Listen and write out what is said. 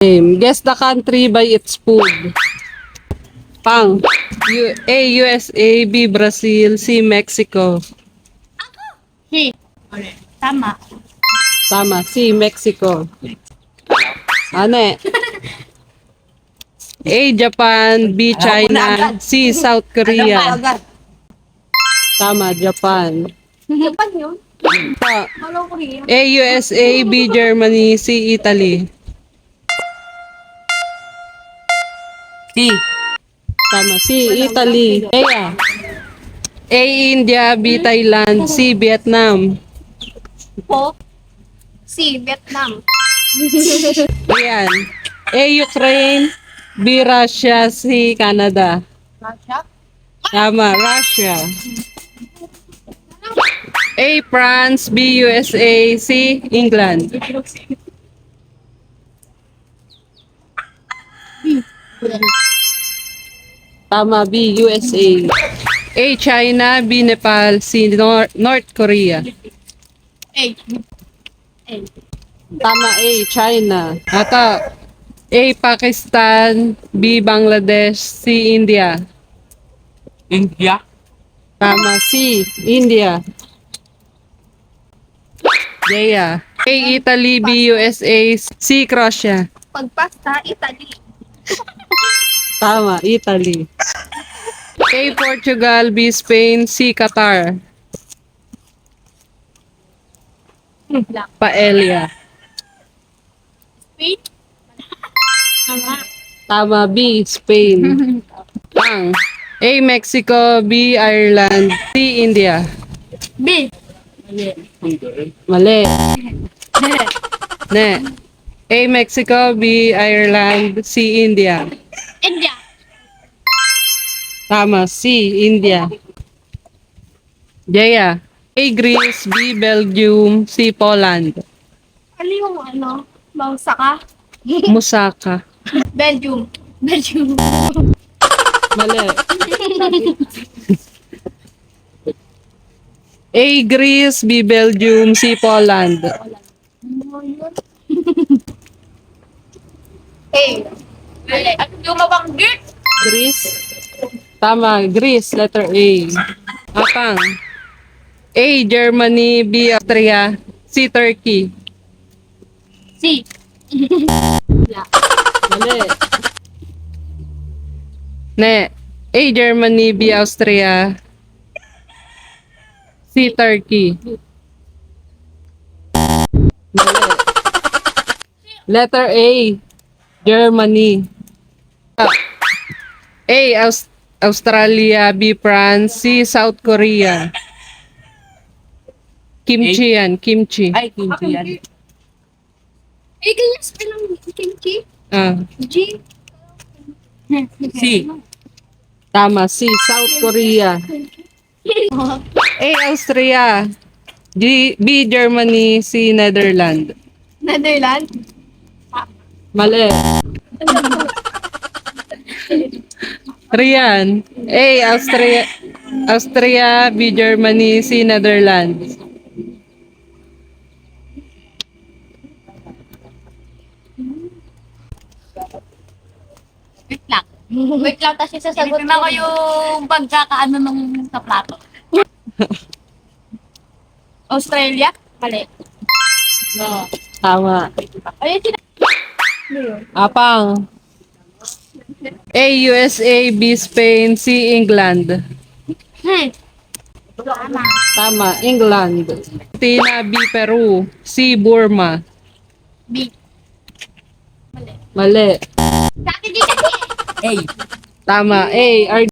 Guess the country by its food. Pang. A. USA. B. Brazil. C. Mexico. Si. Tama. Tama. C. Mexico. Ano A. Japan. B. China. C. South Korea. Tama. Japan. Japan yun. Pa. Hello, Korea. A. USA. B. Germany. C. Italy. C. Tama. C. Italy. A. India. B. Thailand. C. Vietnam. Po. Si. Vietnam. Ayan. A. Ukraine. B. Russia. C. Canada. Russia. Tama. Russia. A. France. B. USA. C. England. Tama. B. USA. A. China. B. Nepal. C. North Korea. A. A. Tama. A. China. Ata. A. Pakistan. B. Bangladesh. C. India. India. Tama. C. India. Jaya. A. Italy. B. USA. C. Croatia. Pagpasta, Italy. Tama. Italy. A. Portugal. B. Spain. C. Qatar. Paella. Spain. Tama. Tama. B. Spain. Pang. A. Mexico. B. Ireland. C. India. B. Mali. Ne. A. Mexico. B. Ireland. C. India. India. Tama. C. India. Jaya. A. Greece. B. Belgium. C. Poland. Ano yung ano? Bangsa ka? Musaka. Belgium. Belgium. Mali. A. Greece. B. Belgium. C. Poland. Ano yun? A. Mali. Ano yung mabanggit? Greece. Tama. Greece. Letter A. Apang. A. Germany. B. Austria. C. Turkey. C. Mali. Ne. A. Germany. B. Austria. C. Turkey. Mali. Letter A. Germany. A. Australia. B. France. C. South Korea. Kimchi yan. Kimchi. Ay, kimchi yan. Eh, ganyan spell ang kimchi? Ah, G. C. tama. C. South Korea. A. Austria. B. Germany. C. Netherlands. Netherlands. Mali. Rian. A. Austria. B. Germany. C. Netherlands. Wait lang. Wait lang, kasi sasagot ko yung pagkakaano nung sa plato. Australia? Mali. No. Tama. Ayun, Apang. A. USA. B. Spain. C. England. Tama. Tama. England. Tina. B. Peru. C. Burma. B. Mali. Mali. Dati di kasi. A. Tama. A.